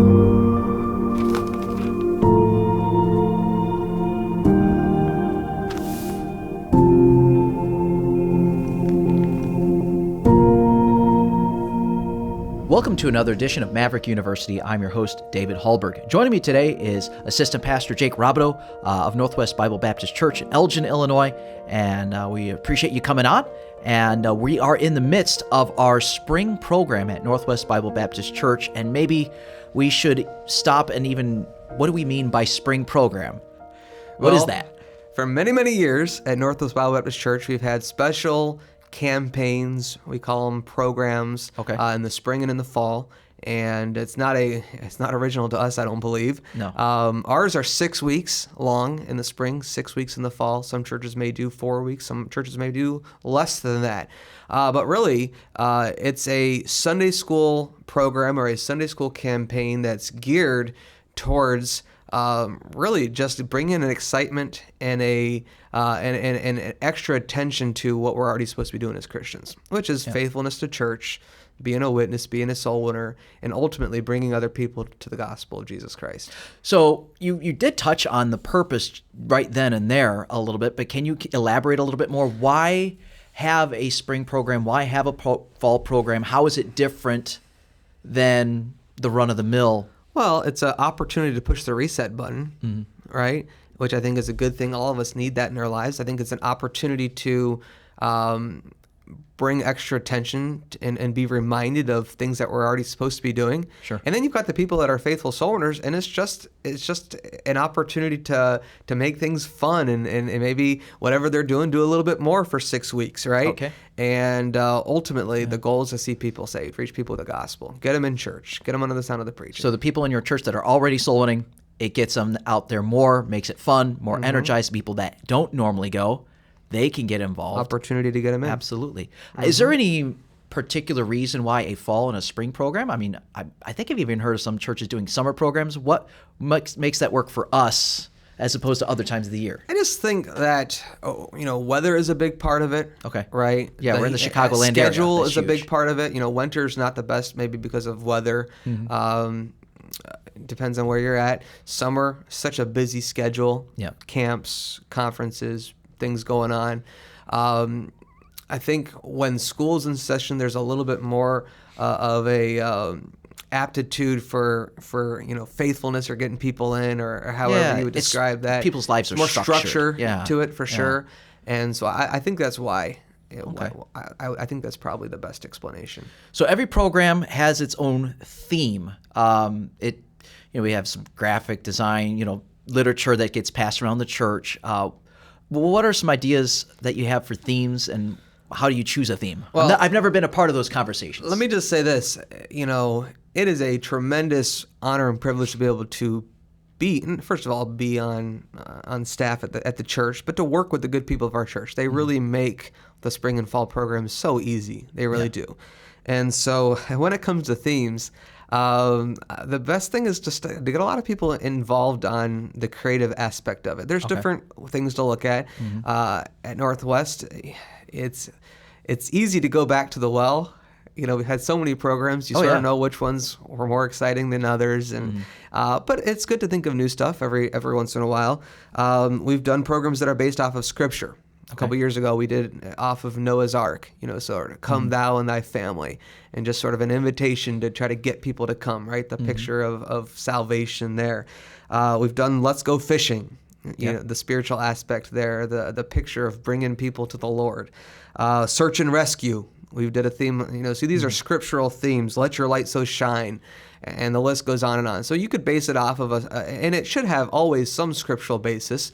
Welcome to another edition of Maverick University. I'm your host, David Hallberg. Joining me today is Assistant Pastor Jake Robideau of Northwest Bible Baptist Church in Elgin, Illinois, and we appreciate you coming on. And we are in the midst of our spring program at Northwest Bible Baptist Church, and maybe we should stop and even, what do we mean by spring program? What is that? For many, many years at Northwest Bible Baptist Church, we've had special campaigns, we call them programs, in the spring and in the fall, and it's not original to us, I don't believe. No. Ours are 6 weeks long in the spring, 6 weeks in the fall. Some churches may do 4 weeks, some churches may do less than that. But really, it's a Sunday school program or a Sunday school campaign that's geared towards really just bringing an excitement and an extra attention to what we're already supposed to be doing as Christians, which is faithfulness to church, being a witness, being a soul winner, and ultimately bringing other people to the gospel of Jesus Christ. So you did touch on the purpose right then and there a little bit, but can you elaborate a little bit more? Why have a spring program? Why have a fall program? How is it different than the run-of-the-mill? Well, it's an opportunity to push the reset button, right? Which I think is a good thing. All of us need that in our lives. I think it's an opportunity to bring extra attention and be reminded of things that we're already supposed to be doing. Sure. And then you've got the people that are faithful soul winners, and it's just an opportunity to make things fun and maybe whatever they're doing, do a little bit more for 6 weeks, right? Okay. And ultimately, the goal is to see people saved, reach people with the gospel, get them in church, get them under the sound of the preaching. So the people in your church that are already soul winning, it gets them out there more, makes it fun, more energized. People that don't normally go, they can get involved. Opportunity to get them in. Absolutely. Is there any particular reason why a fall and a spring program? I mean, I think I've even heard of some churches doing summer programs. What makes that work for us as opposed to other times of the year? I just think that, weather is a big part of it. Okay. Right? Yeah, we're in the Chicagoland area. Schedule That's is a big huge. part of it. Winter's not the best maybe because of weather. Depends on where you're at. Summer, such a busy schedule. Yeah. Camps, conferences, things going on. I think when school's in session, there's a little bit more of a aptitude for faithfulness or getting people in or however you would describe that. People's lives are more structured. to it for sure. And so I think that's why. Okay. I think that's probably the best explanation. So every program has its own theme. We have some graphic design, literature that gets passed around the church. What are some ideas that you have for themes, and how do you choose a theme? Well, I've never been a part of those conversations. Let me just say this. It is a tremendous honor and privilege to be able to first of all, be on staff at the church, but to work with the good people of our church. They really make the spring and fall programs so easy. They really do. And so when it comes to themes, the best thing is just to get a lot of people involved on the creative aspect of it. There's different things to look at. At Northwest, it's easy to go back to the well. We've had so many programs. You sort of know which ones were more exciting than others, and but it's good to think of new stuff every once in a while. We've done programs that are based off of Scripture. A couple years ago, we did off of Noah's Ark, sort of come thou and thy family, and just sort of an invitation to try to get people to come, right? The picture of salvation there. We've done Let's Go Fishing, the spiritual aspect there, the picture of bringing people to the Lord. Search and Rescue. We did a theme, see, these are scriptural themes. Let your light so shine, and the list goes on and on. So you could base it off of and it should have always some scriptural basis.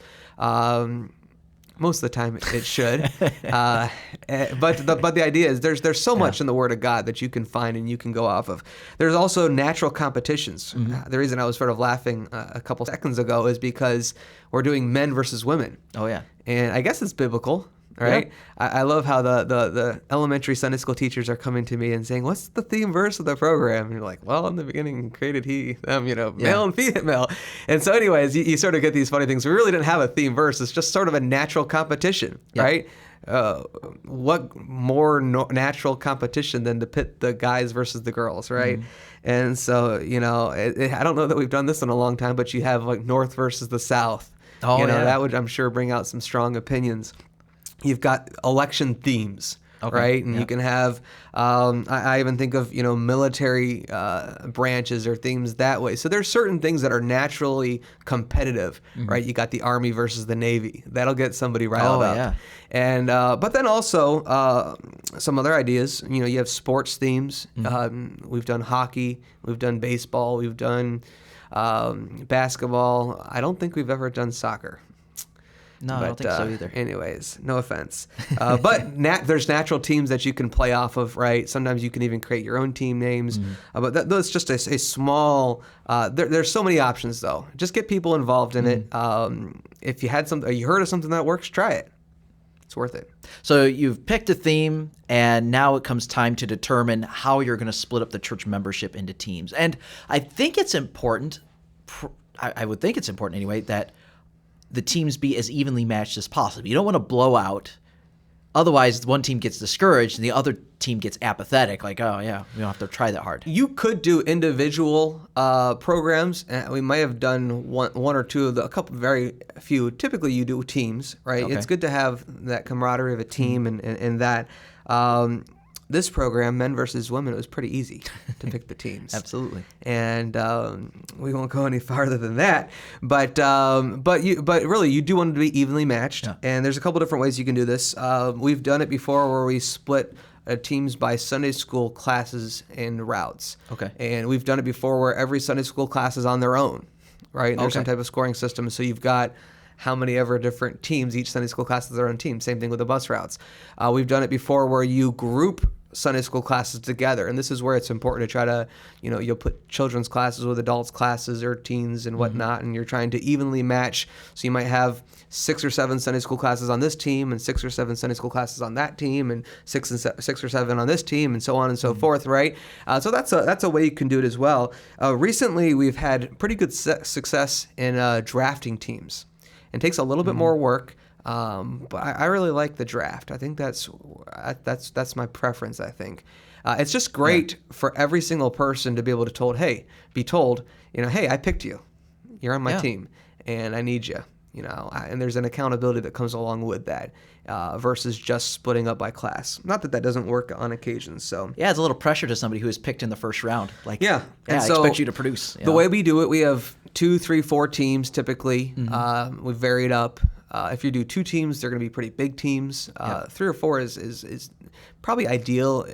Most of the time it should. But the idea is there's so much in the Word of God that you can find and you can go off of. There's also natural competitions. The reason I was sort of laughing a couple seconds ago is because we're doing men versus women. Oh, yeah. And I guess it's biblical. Right? Yeah. I love how the elementary Sunday school teachers are coming to me and saying, what's the theme verse of the program? And you're like, well, in the beginning created he, them, male and female. And so anyways, you sort of get these funny things. We really didn't have a theme verse. It's just sort of a natural competition, right? what more natural competition than to pit the guys versus the girls, right? And so, I don't know that we've done this in a long time, but you have like North versus the South. Oh, yeah. That would, I'm sure, bring out some strong opinions. You've got election themes. Okay. Right, and you can have. I even think of military branches or themes that way. So there's certain things that are naturally competitive, right? You got the Army versus the Navy. That'll get somebody riled up. Yeah. And but then also some other ideas. You have sports themes. We've done hockey. We've done baseball. We've done basketball. I don't think we've ever done soccer. No, I don't think so either. Anyways, no offense. But there's natural teams that you can play off of, right? Sometimes you can even create your own team names. But that's just a small. There's so many options, though. Just get people involved in it. If you heard of something that works, try it. It's worth it. So you've picked a theme, and now it comes time to determine how you're going to split up the church membership into teams. And I think it's important. I would think it's important anyway that the teams be as evenly matched as possible. You don't want to blow out. Otherwise, one team gets discouraged and the other team gets apathetic. Like, oh, yeah, we don't have to try that hard. You could do individual programs. We might have done one or two of a couple, very few. Typically, you do teams, right? Okay. It's good to have that camaraderie of a team and that. This program, Men versus Women, it was pretty easy to pick the teams. Absolutely. And we won't go any farther than that. But really, you do want it to be evenly matched. Yeah. And there's a couple different ways you can do this. We've done it before where we split teams by Sunday school classes and routes. Okay. And we've done it before where every Sunday school class is on their own, right? And there's some type of scoring system. So you've got how many ever different teams. Each Sunday school class has their own team. Same thing with the bus routes. We've done it before where you group Sunday school classes together, and this is where it's important to try to, you'll put children's classes with adults classes or teens and whatnot, and you're trying to evenly match. So you might have 6 or 7 Sunday school classes on this team, and 6 or 7 Sunday school classes on that team, and 6 or 7 on this team, and so on and so forth, right? So that's a way you can do it as well. Recently, we've had pretty good success in drafting teams. It takes a little bit more work. But I really like the draft. I think that's my preference. I think it's just great for every single person to be able to be told, hey, I picked you. You're on my team, and I need you. And there's an accountability that comes along with that versus just splitting up by class. Not that doesn't work on occasion. So yeah, it's a little pressure to somebody who is picked in the first round. Like and I so expect you to produce. The way we do it, we have 2, 3, 4 teams typically. We vary it up. If you do 2 teams, they're going to be pretty big teams. 3 or 4 is probably ideal,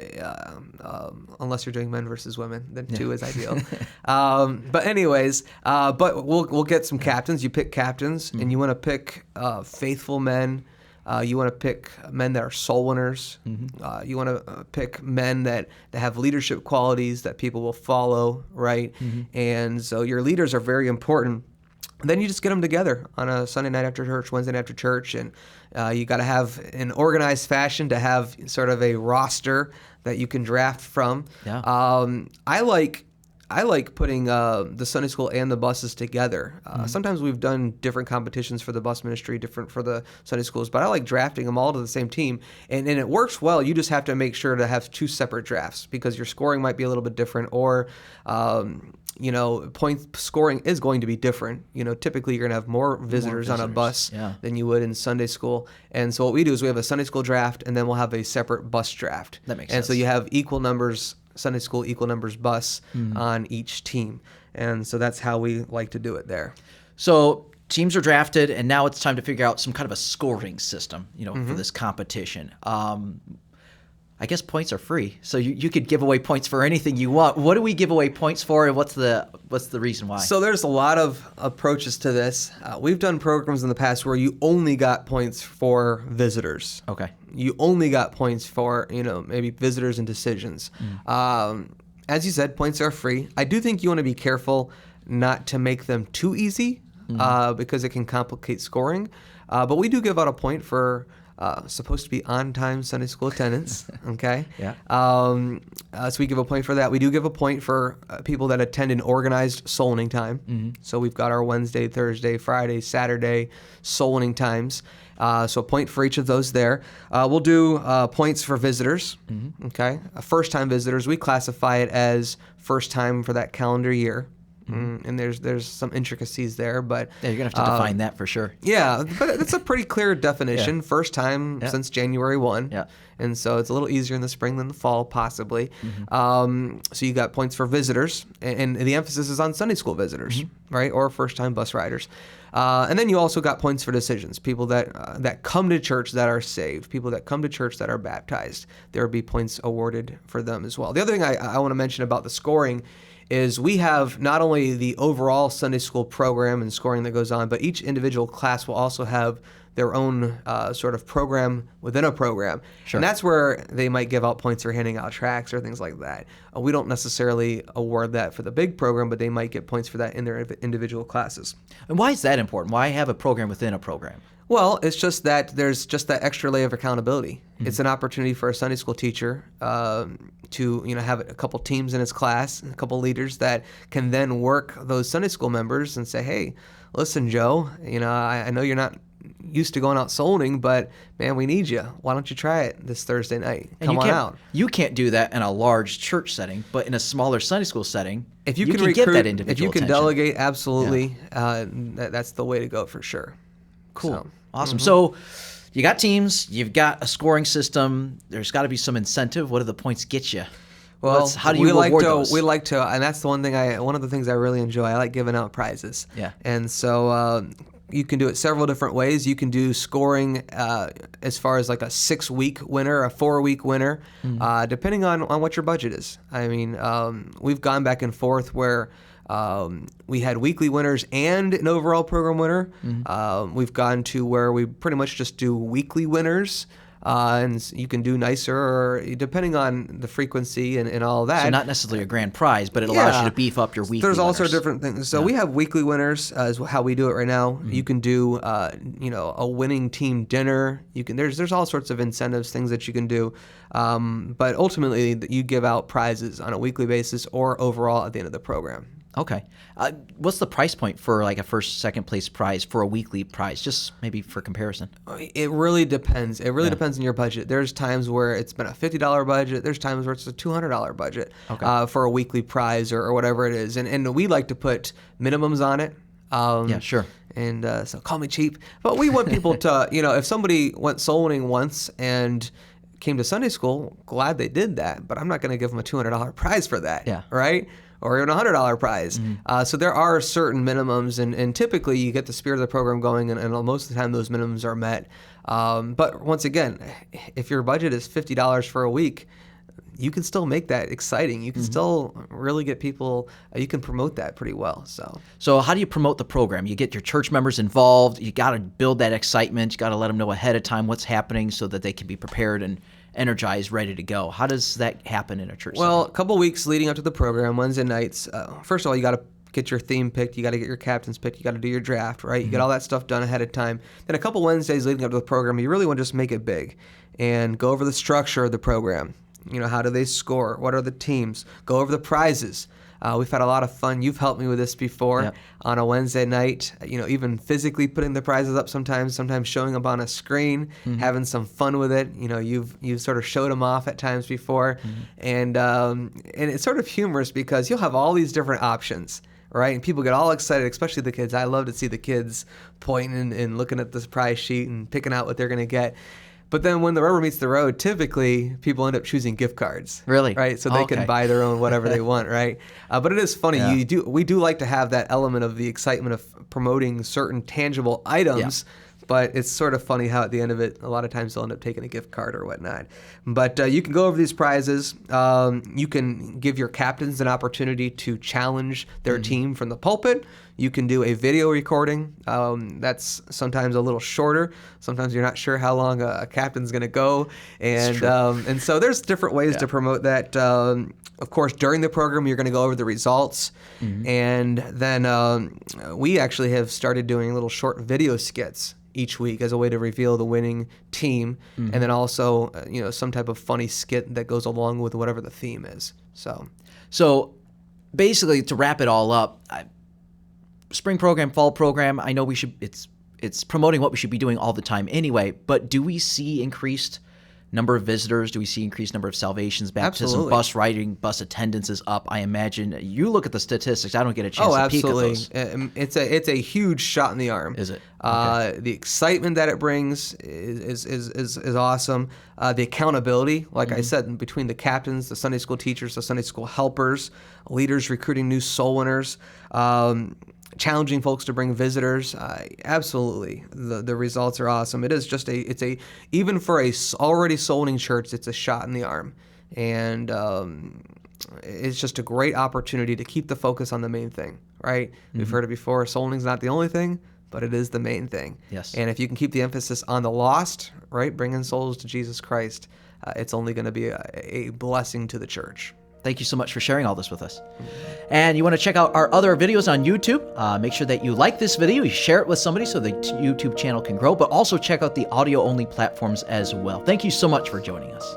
unless you're doing men versus women. Then 2 is ideal. But anyways, but we'll get some captains. You pick captains, and you want to pick faithful men. You want to pick men that are soul winners. You want to pick men that have leadership qualities that people will follow, right? And so your leaders are very important. Then you just get them together on a Sunday night after church, Wednesday night after church, and you got to have an organized fashion to have sort of a roster that you can draft from. Yeah. I like putting the Sunday school and the buses together. Sometimes we've done different competitions for the bus ministry, different for the Sunday schools, but I like drafting them all to the same team, and it works well. You just have to make sure to have 2 separate drafts because your scoring might be a little bit different, or point scoring is going to be different. Typically you're going to have more visitors on a bus than you would in Sunday school. And so what we do is we have a Sunday school draft, and then we'll have a separate bus draft. That makes sense. sense. And so you have equal numbers Sunday school, equal numbers bus on each team. And so that's how we like to do it there. So teams are drafted, and now it's time to figure out some kind of a scoring system, for this competition. I guess points are free, so you could give away points for anything you want. What do we give away points for, and what's the reason why? So there's a lot of approaches to this. We've done programs in the past where you only got points for visitors. Okay. You only got points for maybe visitors and decisions. As you said, points are free. I do think you want to be careful not to make them too easy because it can complicate scoring. But we do give out a point for supposed to be on-time Sunday school attendance, okay? Yeah. So we give a point for that. We do give a point for people that attend an organized soul winning time. Mm-hmm. So we've got our Wednesday, Thursday, Friday, Saturday soul winning times. So a point for each of those there. We'll do points for visitors, okay? First-time visitors, we classify it as first time for that calendar year. And there's some intricacies there, but Yeah, you're going to have to define that for sure. yeah, but it's a pretty clear definition. First time since January 1. Yeah. And so it's a little easier in the spring than the fall, possibly. So you got points for visitors, and the emphasis is on Sunday school visitors, right, or first-time bus riders. And then you also got points for decisions, people that come to church that are saved, people that come to church that are baptized. There will be points awarded for them as well. The other thing I want to mention about the scoring is we have not only the overall Sunday school program and scoring that goes on, but each individual class will also have their own sort of program within a program. Sure. And that's where they might give out points for handing out tracts or things like that. We don't necessarily award that for the big program, but they might get points for that in their individual classes. And why is that important? Why have a program within a program? Well, it's just that there's just that extra layer of accountability. It's an opportunity for a Sunday school teacher to have a couple teams in his class, a couple leaders that can then work those Sunday school members and say, hey, listen, Joe, I know you're not used to going out souling, but man, we need you. Why don't you try it this Thursday night? Come on out. You can't do that in a large church setting, but in a smaller Sunday school setting, if you can recruit, get that individual if you can attention. delegate, absolutely, that's the way to go for sure. Cool. So, Awesome. So you got teams, you've got a scoring system. There's got to be some incentive. What do the points get you? Well, how do you award those? We like to, and that's the one of the things I really enjoy. I like giving out prizes. Yeah. And so you can do it several different ways. You can do scoring as far as like a 6-week winner, a 4-week winner, depending on what your budget is. I mean, we've gone back and forth where we had weekly winners and an overall program winner. We've gone to where we pretty much just do weekly winners. And you can do nicer, or depending on the frequency and all that. So not necessarily a grand prize, but it allows you to beef up your weekly There's winners. also different things. So we have weekly winners is how we do it right now. You can do a winning team dinner. There's all sorts of incentives, things that you can do. But ultimately, you give out prizes on a weekly basis or overall at the end of the program. Okay. What's the price point for like a first, second place prize for a weekly prize? Just maybe for comparison. It really depends. It really depends on your budget. There's times where it's been a $50 budget. There's times where it's a $200 budget for a weekly prize or whatever it is. And we like to put minimums on it. Yeah, sure. And so call me cheap. But we want people to, if somebody went soul winning once and came to Sunday school, glad they did that. But I'm not going to give them a $200 prize for that. Yeah. Right? Or even a $100 prize. So there are certain minimums, and typically you get the spirit of the program going, and most of the time those minimums are met. But once again, if your budget is $50 for a week, you can still make that exciting. You can still really get people, you can promote that pretty well. So how do you promote the program? You get your church members involved. You got to build that excitement. You got to let them know ahead of time what's happening so that they can be prepared and energized, ready to go. How does that happen in a church Well, setting? a couple weeks leading up to the program, Wednesday nights, first of all, you got to get your theme picked. You got to get your captains picked. You got to do your draft, right? You get all that stuff done ahead of time. Then a couple Wednesdays leading up to the program, you really want to just make it big and go over the structure of the program. How do they score? What are the teams? Go over the prizes. We've had a lot of fun. You've helped me with this before on a Wednesday night, even physically putting the prizes up sometimes showing them on a screen, having some fun with it. You've sort of showed them off at times before. And it's sort of humorous because you'll have all these different options, right? And people get all excited, especially the kids. I love to see the kids pointing and looking at this prize sheet and picking out what they're going to get. But then when the rubber meets the road, typically people end up choosing gift cards. Really? Right? So they can buy their own whatever they want, right? But it is funny. Yeah. We do like to have that element of the excitement of promoting certain tangible items. But it's sort of funny how at the end of it, a lot of times they'll end up taking a gift card or whatnot. But you can go over these prizes. You can give your captains an opportunity to challenge their team from the pulpit. You can do a video recording. That's sometimes a little shorter. Sometimes you're not sure how long a captain's going to go. And so there's different ways to promote that. Of course, during the program, you're going to go over the results. And then we actually have started doing little short video skits. each week as a way to reveal the winning team, and then also some type of funny skit that goes along with whatever the theme is. So basically, to wrap it all up, spring program, fall program, I know it's promoting what we should be doing all the time anyway, but do we see increased number of visitors? Do we see increased number of salvations, baptism, Absolutely. bus riding, bus attendance is up? I imagine. You look at the statistics. I don't get a chance to peek at those. It's a huge shot in the arm. Is it? The excitement that it brings is awesome. The accountability, like I said, between the captains, the Sunday school teachers, the Sunday school helpers, leaders recruiting new soul winners, challenging folks to bring visitors. Absolutely, the results are awesome. It is just even for a already soul-winning church, it's a shot in the arm, and it's just a great opportunity to keep the focus on the main thing. Right? We've heard it before. Soul-winning is not the only thing, but it is the main thing. Yes. And if you can keep the emphasis on the lost, right, bringing souls to Jesus Christ, it's only going to be a blessing to the church. Thank you so much for sharing all this with us. And you want to check out our other videos on YouTube. Make sure that you like this video, you share it with somebody so the YouTube channel can grow, but also check out the audio-only platforms as well. Thank you so much for joining us.